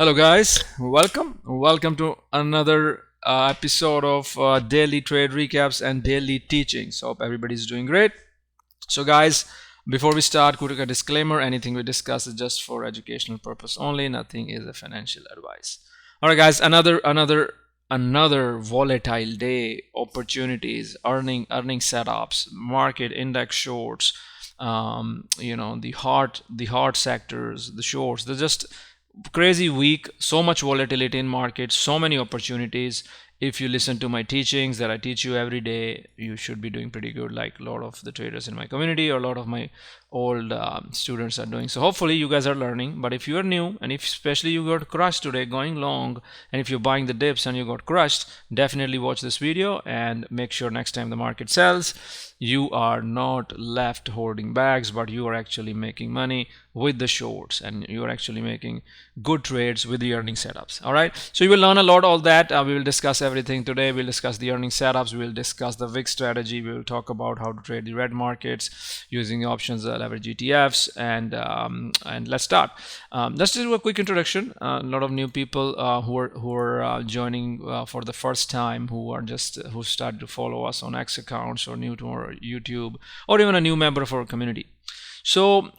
Hello guys, welcome to another episode of daily trade recaps and daily teachings. Hope everybody's doing great. So guys, before we start, quick a disclaimer: anything we discuss is just for educational purpose only. Nothing is a financial advice. All right guys, another volatile day. Opportunities, earning setups, market index shorts, the hard sectors, the shorts. They're just crazy week, so much volatility in market, so many opportunities. If you listen to my teachings that I teach you every day, you should be doing pretty good, like a lot of the traders in my community or a lot of my old students are doing. So hopefully you guys are learning. But if you are new, and if especially you got crushed today going long, and if you're buying the dips and you got crushed, definitely watch this video and make sure next time the market sells, you are not left holding bags, but you are actually making money with the shorts, and you are actually making good trades with the earning setups. All right, so you will learn a lot all that. We will discuss everything today. We'll discuss the earning setups, we'll discuss the VIX strategy, we will talk about how to trade the red markets using options, leverage ETFs, and let's start. Let's do a quick introduction. A lot of new people who are joining for the first time, who started to follow us on X accounts, or new to our YouTube, or even a new member of our community. So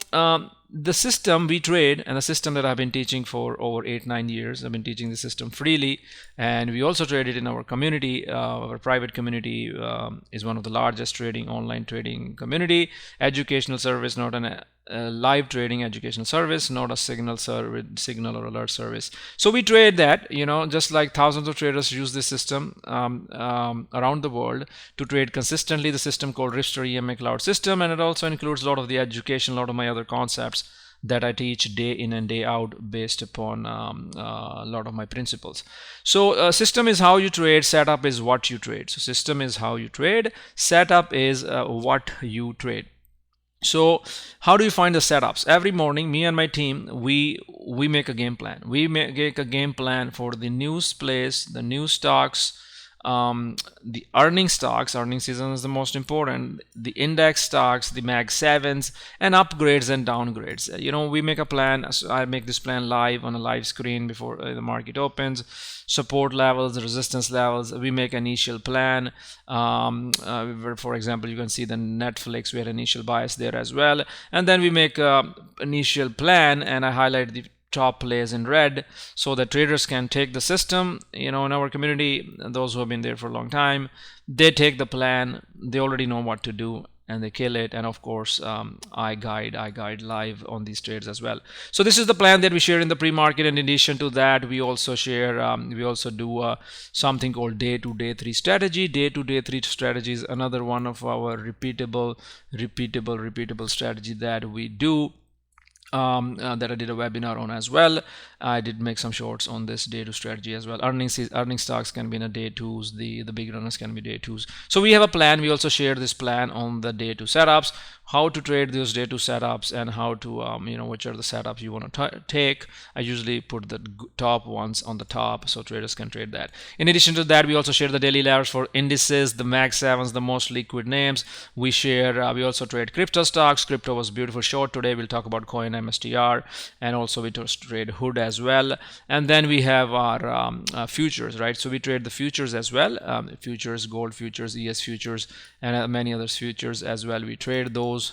the system we trade, and the system that I've been teaching for over 8-9 years, I've been teaching the system freely, and we also trade it in our community. Our private community is one of the largest online trading community. Educational service, not an live trading educational service, not a signal or alert service. So we trade that, just like thousands of traders use this system around the world to trade consistently. The system called Ripster EMA cloud system, and it also includes a lot of the education, a lot of my other concepts that I teach day in and day out based upon a lot of my principles. So system is how you trade, setup is what you trade. So system is how you trade, setup is what you trade. So how do you find the setups? Every morning, me and my team, we make a game plan. We make a game plan for the news plays, the new stocks, the earning stocks. Earning season is the most important. The index stocks, the mag 7s, and upgrades and downgrades. We make a plan. So I make this plan live on a live screen before the market opens. Support levels, resistance levels. We make initial plan. For example, you can see the Netflix. We had initial bias there as well, and then we make a initial plan, and I highlight the top plays in red so that traders can take the system. In our community, those who have been there for a long time, they take the plan, they already know what to do, and they kill it. And of course, I guide live on these trades as well. So this is the plan that we share in the pre-market. In addition to that, we also share we also do something called day 2 day 3 strategy. Day 2 day 3 strategy is another one of our repeatable strategy that we do, that I did a webinar on as well. I did make some shorts on this day 2 strategy as well. Earning stocks can be in a day 2s, the big runners can be day 2s. So we have a plan. We also share this plan on the day 2 setups, how to trade those day 2 setups, and how to which are the setups you want to take. I usually put the top ones on the top so traders can trade that. In addition to that, we also share the daily levels for indices, the mag 7s, the most liquid names. We share we also trade crypto stocks. Crypto was beautiful short today. We'll talk about coin MSTR, and also we trade hood as well. And then we have our futures, right? So we trade the futures as well, futures, gold futures, ES futures, and many others futures as well. We trade those.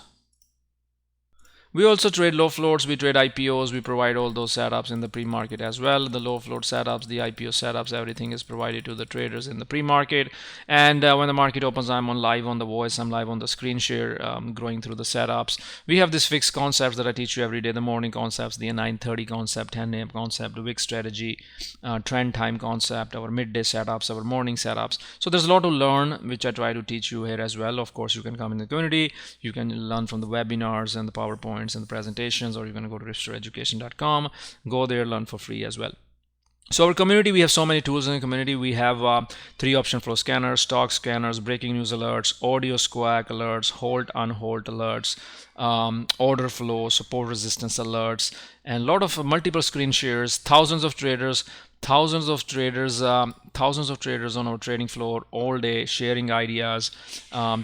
We also trade low floats, we trade IPOs, we provide all those setups in the pre-market as well. The low float setups, the IPO setups, everything is provided to the traders in the pre-market. And when the market opens, I'm on live on the voice, I'm live on the screen share, going through the setups. We have this fixed concepts that I teach you every day, the morning concepts, the 9:30 concept, 10 a.m. concept, the VIX strategy, trend time concept, our midday setups, our morning setups. So there's a lot to learn, which I try to teach you here as well. Of course, you can come in the community, you can learn from the webinars and the PowerPoint and the presentations, or you're going to go to ripstereducation.com, go there, learn for free as well. So our community, we have so many tools in the community. We have 3 option flow scanners, stock scanners, breaking news alerts, audio squawk alerts, hold unhold alerts, order flow, support resistance alerts, and a lot of multiple screen shares, thousands of traders thousands of traders on our trading floor all day, sharing ideas,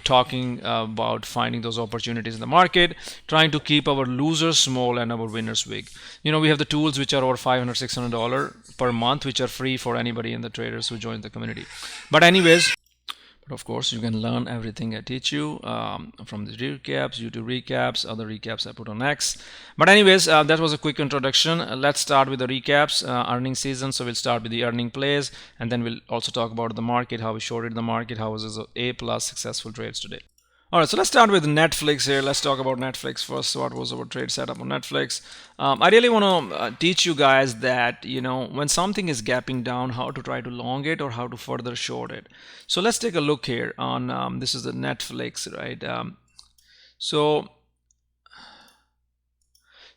talking about finding those opportunities in the market, trying to keep our losers small and our winners big. We have the tools which are over $500-600 per month, which are free for anybody in the traders who join the community. But anyways, of course, you can learn everything I teach you from the recaps, YouTube recaps, other recaps I put on X. But anyways, that was a quick introduction. Let's start with the recaps, earning season. So we'll start with the earning plays, and then we'll also talk about the market, how we shorted the market, how was it A+ successful trades today. All right, so let's start with Netflix here. Let's talk about Netflix first. What was our trade setup on Netflix? I really want to teach you guys that, when something is gapping down, how to try to long it or how to further short it. So let's take a look here on, this is the Netflix, right? So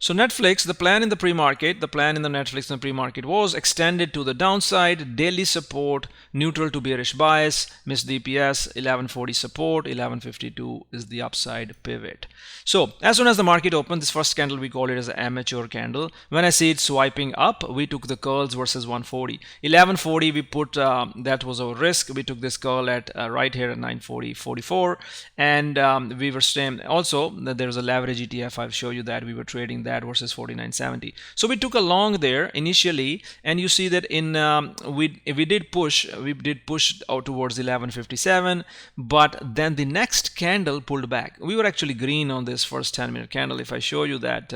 Netflix, the plan in the pre-market, the plan in the Netflix in the pre-market was extended to the downside, daily support, neutral to bearish bias, missed DPS, 1140 support, 1152 is the upside pivot. So as soon as the market opened, this first candle, we call it as an amateur candle. When I see it swiping up, we took the curls versus 140. 1140, we put, that was our risk. We took this curl at right here at 940.44, and we were staying. Also, there's a leverage ETF. I'll show you that we were trading that versus 49.70. So we took a long there initially, and you see that in we did push out towards 11.57, but then the next candle pulled back. We were actually green on this first 10-minute candle. If I show you that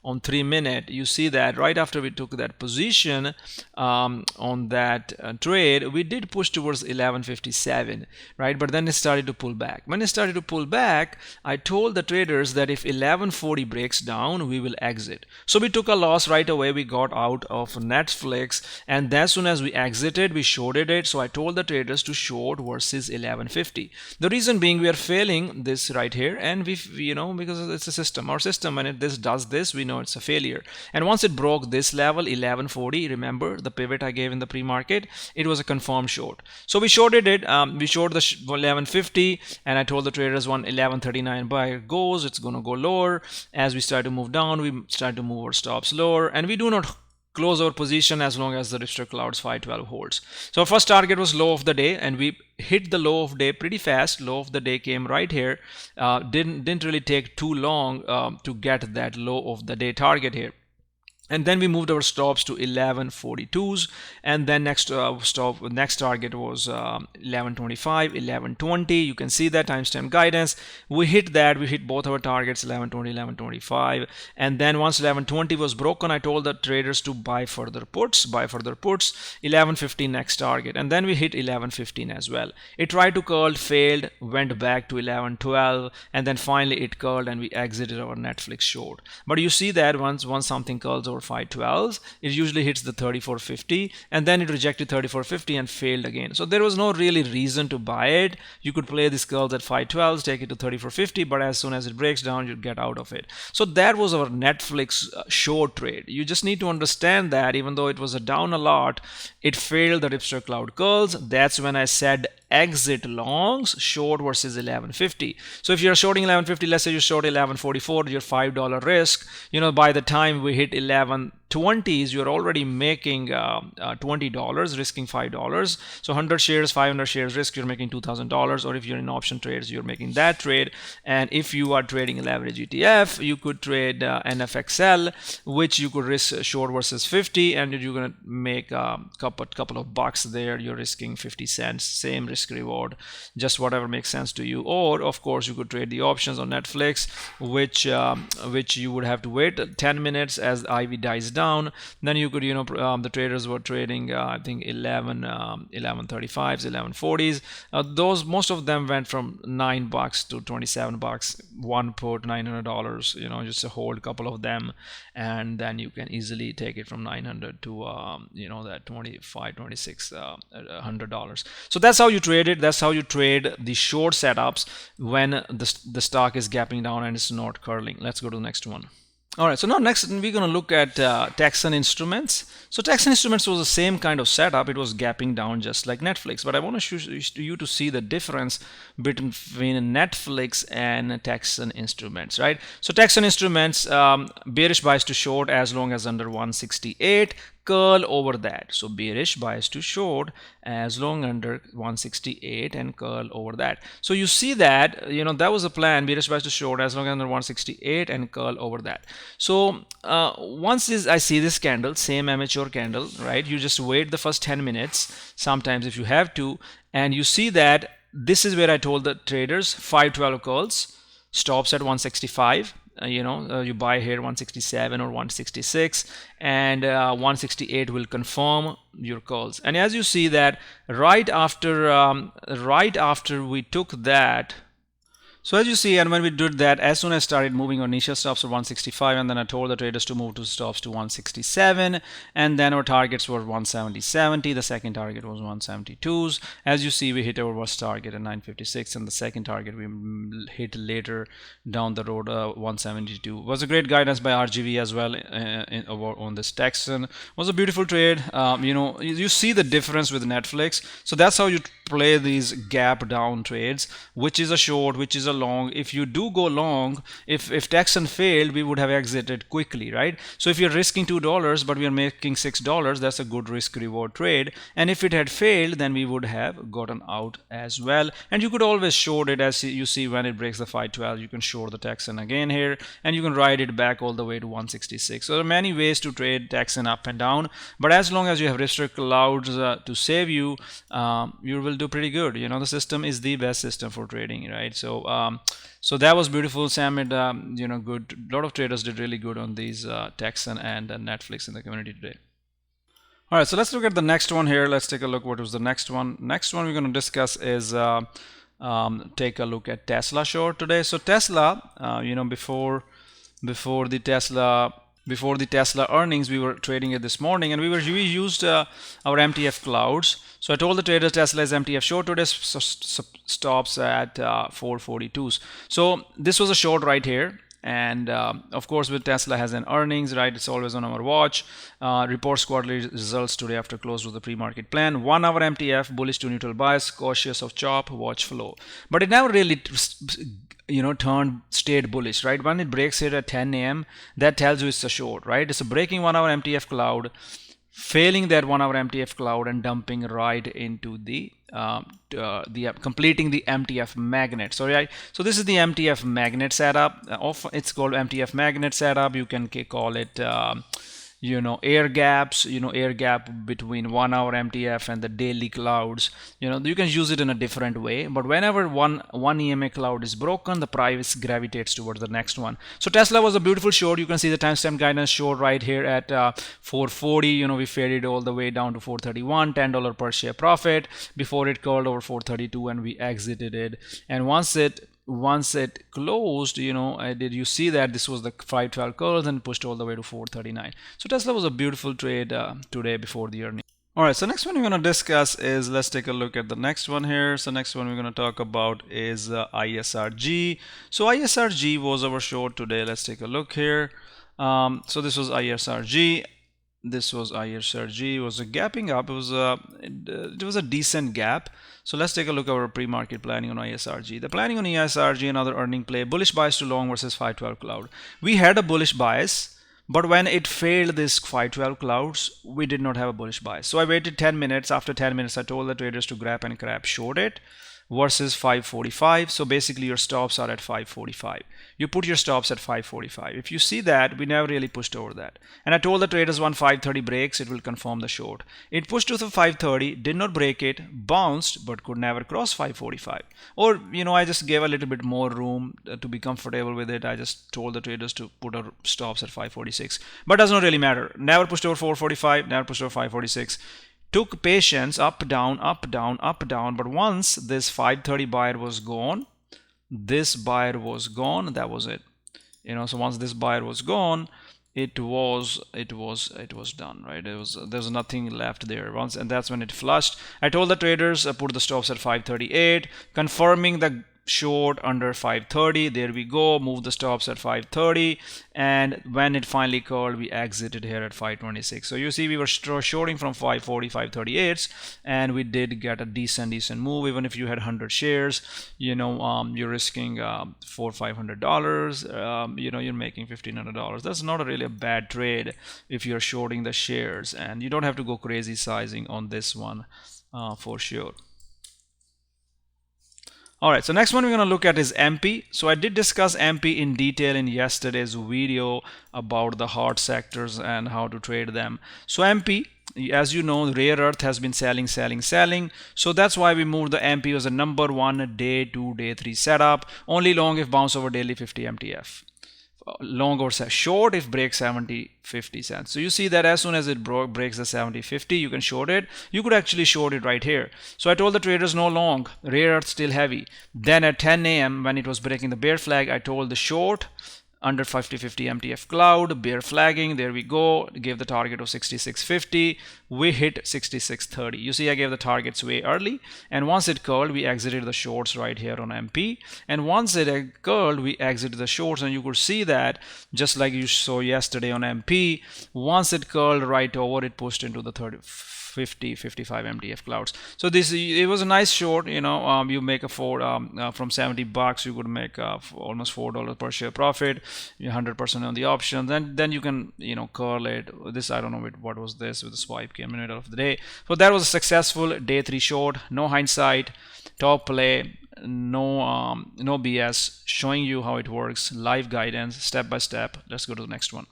on 3-minute, you see that right after we took that position on that trade, we did push towards 11.57, right? But then it started to pull back. When it started to pull back, I told the traders that if 11.40 breaks down, we will exit. So we took a loss right away. We got out of Netflix, and as soon as we exited, we shorted it. So I told the traders to short versus 11.50. The reason being, we are failing this right here, and we because it's a system. Our system, when this does this, we know it's a failure. And once it broke this level 11.40, remember the pivot I gave in the pre-market, it was a confirmed short. So we shorted it. We shorted the 11.50, and I told the traders when 11.39 buyer goes, it's going to go lower. As we start to move down, we start to move our stops lower, and we do not close our position as long as the Ripster clouds 512 holds. So our first target was low of the day, and we hit the low of day pretty fast. Low of the day came right here. Didn't really take too long to get that low of the day target here. And then we moved our stops to 11.42s, and then next target was 11.25, 11.20. You can see that timestamp guidance. We hit that. We hit both our targets, 11.20, 11.25. And then once 11.20 was broken, I told the traders to buy further puts. 11.15 next target, and then we hit 11.15 as well. It tried to curl, failed, went back to 11.12, and then finally it curled, and we exited our Netflix short. But you see that once something curls over 512s, it usually hits the 34.50, and then it rejected 34.50 and failed again. So there was no really reason to buy it. You could play these curls at 512s, take it to 34.50, but as soon as it breaks down, you get out of it. So that was our Netflix short trade. You just need to understand that even though it was down a lot, it failed the Ripster cloud curls. That's when I said exit longs short versus 11.50. So if you're shorting 11.50, let's say you short 11.44, your $5 risk, by the time we hit 11.20s, you're already making $20, risking $5. So 100 shares, 500 shares risk, you're making $2,000. Or if you're in option trades, you're making that trade. And if you are trading a leverage ETF, you could trade NFXL, which you could risk short versus 50, and you're going to make a couple of bucks there. You're risking 50 cents, same risk reward, just whatever makes sense to you. Or of course you could trade the options on Netflix, which you would have to wait 10 minutes as the IV dies down. Then you could the traders were trading I think 11.35s, 11.40s. Those, most of them went from $9 to $27. One put $900, just a hold couple of them, and then you can easily take it from 900 to that 25, 26, $100. So that's how you trade it. That's how you trade the short setups when the stock is gapping down and it's not curling. Let's go to the next one. All right, so now next we're going to look at TXN Instruments. So TXN Instruments was the same kind of setup. It was gapping down just like Netflix, but I want to show you to see the difference between Netflix and TXN Instruments, right? So TXN Instruments, bearish bias to short as long as under 168, curl over that. So bearish bias to short as long under 168 and curl over that. So you see that, you know, that was the plan, bearish bias to short as long under 168 and curl over that. So once I see this candle, same amateur candle, right, you just wait the first 10 minutes sometimes if you have to, and you see that this is where I told the traders 512 calls, stops at 165. You buy here 167 or 166, and 168 will confirm your calls. And as you see that right after we took that, so as you see, and when we did that, as soon as I started moving our initial stops to 165, and then I told the traders to move to stops to 167, and then our targets were 170, the second target was 172s. As you see, we hit our first target at 956, and the second target we hit later down the road, 172. It was a great guidance by RGV as well on this Texan. It was a beautiful trade. You see the difference with Netflix. So that's how you play these gap down trades, which is a short, which is a long. If you do go long, if Texan failed, we would have exited quickly, right? So if you're risking $2 but we are making $6, that's a good risk reward trade. And if it had failed, then we would have gotten out as well. And you could always short it, as you see when it breaks the 512, you can short the Texan again here, and you can ride it back all the way to 166. So there are many ways to trade Texan up and down, but as long as you have Ripster clouds to save you, you will do pretty good. You know, the system is the best system for trading, right? So that was beautiful. Sam had good. A lot of traders did really good on these Texan and Netflix in the community today. All right, so let's look at the next one here. Let's take a look what was the next one. Next one we're going to discuss is take a look at Tesla short today. So Tesla, before the Tesla earnings, we were trading it this morning, and we used our MTF clouds. So I told the traders Tesla is MTF short today, stops at 442s. So this was a short right here. And of course, with Tesla has an earnings, right? It's always on our watch. Reports quarterly results today after close with the pre-market plan. 1 hour MTF, bullish to neutral bias, cautious of chop, watch flow. But it never really stayed bullish, right? When it breaks here at 10 a.m., that tells you it's a short, right? It's a breaking 1 hour MTF cloud, failing that 1 hour MTF cloud, and dumping right into the completing the MTF magnet. So this is the MTF magnet setup. It's called MTF magnet setup. You can call it air gaps, air gap between 1 hour MTF and the daily clouds. You can use it in a different way, but whenever one EMA cloud is broken, the price gravitates towards the next one. So Tesla was a beautiful short. You can see the timestamp guidance short right here at 440. We faded all the way down to 431, $10 per share profit before it curled over 432, and we exited it. And once it closed, did you see that this was the 512 curls and pushed all the way to 439. So Tesla was a beautiful trade today before the earnings. All right, so next one we're going to discuss is, let's take a look at the next one here. So next one we're going to talk about is ISRG. So ISRG was our short today. Let's take a look here. So this was ISRG. This was ISRG. It was a gapping up. It was a decent gap. So let's take a look at our pre-market planning on ISRG. The planning on ISRG, another earning play, bullish bias to long versus 512 cloud. We had a bullish bias, but when it failed this 512 clouds, we did not have a bullish bias. So I waited 10 minutes. After 10 minutes, I told the traders to grab and crap short it versus 545. So basically your stops are at 545. You put your stops at 545. If you see that, we never really pushed over that. And I told the traders when 530 breaks, it will confirm the short. It pushed to the 530, did not break it, bounced, but could never cross 545. Or, I just gave a little bit more room to be comfortable with it. I just told the traders to put our stops at 546. But it does not really matter. Never pushed over 445, never pushed over 546. Took patience, up, down, up, down, up, down. But once this 530 buyer was gone, this buyer was gone, that was it. So once this buyer was gone, it was done, right? There's nothing left there once, and that's when it flushed. I told the traders put the stops at 538, confirming the short under 530. There we go, move the stops at 530, and when it finally curled, we exited here at 526. So you see we were shorting from 540, 538, and we did get a decent move. Even if you had 100 shares, you know, you're risking $400-500, you know, you're making $1,500. That's not really a bad trade if you're shorting the shares, and you don't have to go crazy sizing on this one for sure. All right, so next one we're going to look at is MP. So I did discuss MP in detail in yesterday's video about the hard sectors and how to trade them. So MP, as you know, rare earth has been selling. So that's why we moved the MP as a number one day 2, day 3 setup. Only long if bounce over daily 50 MTF. Long or short if breaks 70-50 cents. So you see that as soon as it breaks the 70-50, you can short it. You could actually short it right here. So I told the traders no long, rare earth still heavy. Then at 10 a.m. when it was breaking the bear flag, I told the short under 50-50 MTF cloud, bear flagging, there we go, gave the target of 66.50, we hit 66.30. You see I gave the targets way early, and once it curled, we exited the shorts right here on MP, and once it curled, we exited the shorts, and you could see that, just like you saw yesterday on MP, once it curled right over, it pushed into the 50-55 MTF clouds. So this, it was a nice short, you know, you make a from 70 bucks, you could make almost $4 per share profit, 100% on the options, and then you can, you know, curl it. This, I don't know what was this with the swipe came in the middle of the day. So that was a successful day 3 short, no hindsight, top play, no BS, showing you how it works, live guidance, step by step. Let's go to the next one.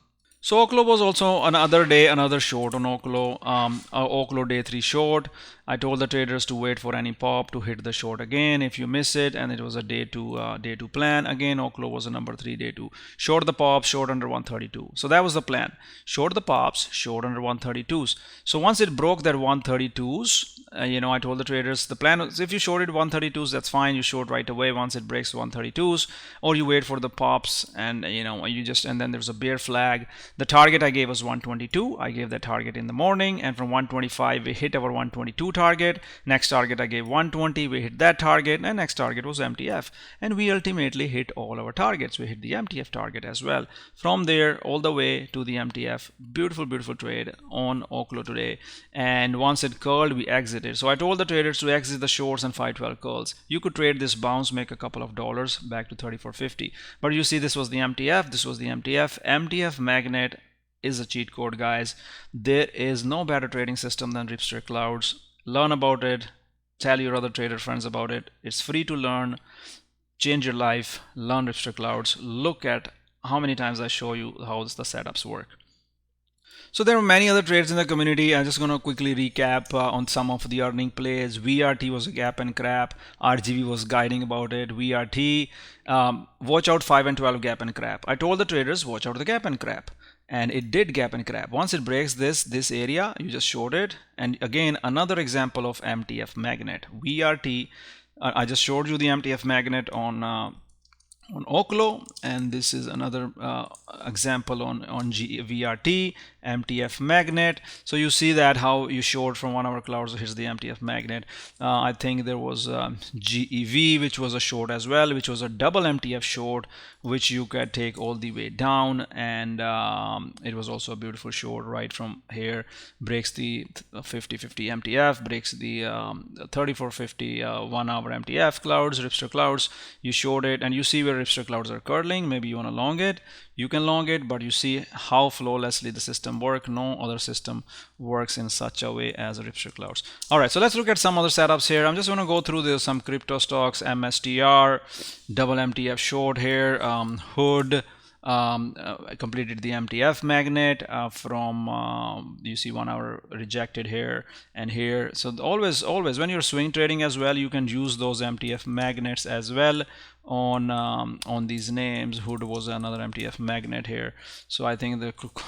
So OKLO was also another day, another short on OKLO, OKLO day 3 short. I told the traders to wait for any pop to hit the short again if you miss it, and it was a day 2 plan. Again, OKLO was a number 3 day 2. Short the pops, short under 132. So that was the plan. Short the pops, short under 132s. So once it broke that 132s, you know, I told the traders the plan was if you shorted 132s, that's fine. You short right away once it breaks 132s, or you wait for the pops, and you know, and then there's a bear flag. The target I gave was 122. I gave that target in the morning, and from 125 we hit our 122 target. Next target I gave 120, we hit that target, and next target was MTF, and we ultimately hit all our targets. We hit the MTF target as well. From there all the way to the MTF. Beautiful trade on OKLO today, and once it curled, we exited. So I told the traders to exit the shorts and 512 curls. You could trade this bounce, make a couple of dollars back to 34.50, but you see this was the MTF, this was the MTF Magnet is a cheat code, guys. There is no better trading system than Ripster Clouds. Learn about it, tell your other trader friends about it. It's free to learn, change your life. Learn Ripster Clouds. Look at how many times I show you how the setups work. So there are many other trades in the community. I'm just going to quickly recap on some of the earning plays. VRT was a gap and crap. RGB was guiding about it. VRT, watch out 5 and 12 gap and crap. I told the traders watch out the gap and crap, and it did gap and crap. Once it breaks this area, you just short it. And again, another example of MTF Magnet. VRT, I just showed you the MTF Magnet on OKLO, and this is another example on VRT, MTF Magnet. So you see that how you short from 1 hour clouds. Here's the MTF Magnet. I think there was GEV, which was a short as well, which was a double MTF short, which you could take all the way down, and it was also a beautiful short right from here. Breaks the 50-50 MTF, breaks the 34.50 1 hour MTF clouds, Ripster Clouds. You short it, and you see where Ripster Clouds are curling. Maybe you want to long it, you can long it, but you see how flawlessly the system works. No other system works in such a way as Ripster Clouds. All right, so let's look at some other setups here. I'm just going to go through some crypto stocks. MSTR, double MTF short here. Hood completed the MTF Magnet from you see 1 hour rejected here and here. So always when you're swing trading as well, you can use those MTF Magnets as well. on these names. Hood was another MTF magnet here. So I think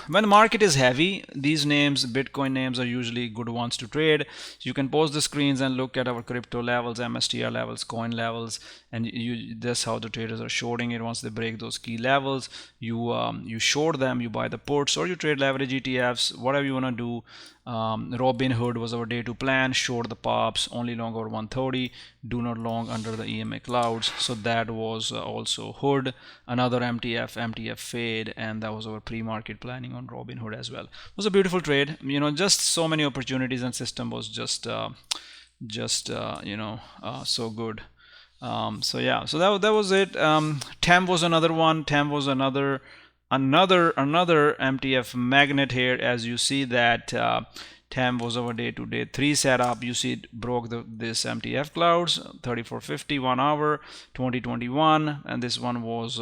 when the market is heavy, these names, Bitcoin names, are usually good ones to trade. So you can pause the screens and look at our crypto levels, MSTR levels, coin levels, and that's how the traders are shorting it. Once they break those key levels, you short them, you buy the puts, or you trade leverage ETFs, whatever you want to do. Robinhood was our day to plan, short the pops, only long over 130, do not long under the EMA clouds. So that was also Hood, another MTF fade, and that was our pre-market planning on Robinhood as well. It was a beautiful trade, just so many opportunities, and system was just so good. So yeah, so that was it. TEM was another one. TEM was another MTF magnet here. As you see that TEM was our day-to-day 3 setup. You see it broke this MTF clouds, 3450 1 hour 2021, and this one was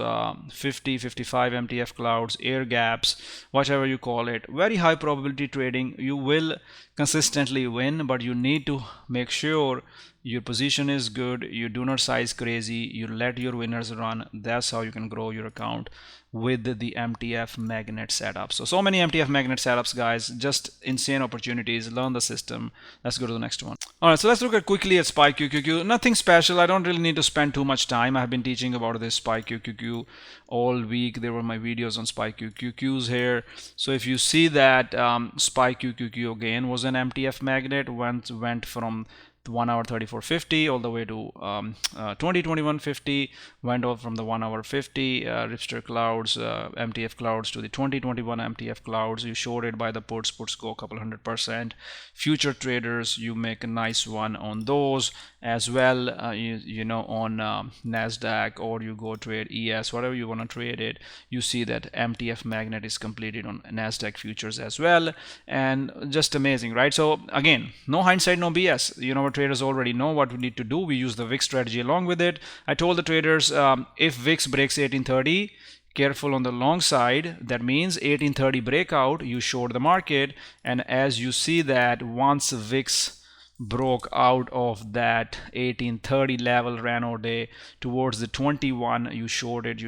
55 MTF clouds, air gaps, whatever you call it. Very high probability trading. You will consistently win, but you need to make sure your position is good, you do not size crazy, you let your winners run. That's how you can grow your account with the MTF magnet setup. So many MTF magnet setups, guys, just insane opportunities. Learn the system. Let's go to the next one. All right, so let's look at quickly at SPY QQQ. Nothing special. I don't really need to spend too much time. I have been teaching about this SPY QQQ all week. There were my videos on SPY QQQs here. So if you see that SPY QQQ again was an MTF magnet, went from 1 hour 3450 all the way to 2021.50, went off from the 1 hour 50 Ripster clouds, MTF clouds, to the 2021 MTF clouds. You shorted by the puts go a couple 100%. Future traders, you make a nice one on those as well. On Nasdaq, or you go trade ES, whatever you want to trade it. You see that MTF magnet is completed on Nasdaq futures as well, and just amazing, right? So again, no hindsight, no BS. Traders already know what we need to do. We use the VIX strategy along with it. I told the traders, if VIX breaks 1830, careful on the long side. That means 1830 breakout, you short the market. And as you see that once VIX broke out of that 1830 level, ran all day towards the 21, you shorted.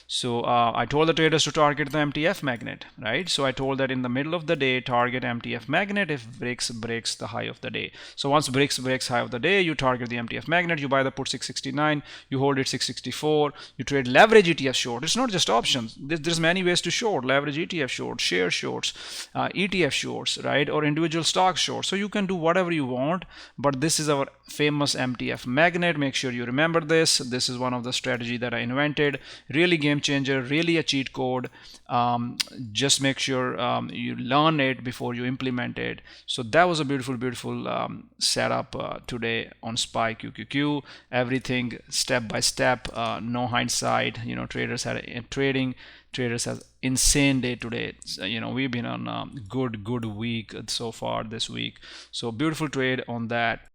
So I told the traders to target the MTF magnet, right? So I told that in the middle of the day, target MTF magnet if VIX breaks the high of the day. So once VIX breaks high of the day, you target the MTF magnet, you buy the put 669, you hold it 664, you trade leverage ETF short. It's not just options. There's many ways to short: leverage ETF short, share shorts, ETF shorts, right? Or individual stock shorts. So you can do whatever you want, but this is our famous MTF magnet. Make sure you remember this. This is one of the strategy that I invented. Really game changer, really a cheat code. Just make sure you learn it before you implement it. So that was a beautiful setup today on SPY QQQ. Everything step by step, no hindsight. Traders has insane day today. We've been on a good week so far this week. So beautiful trade on that.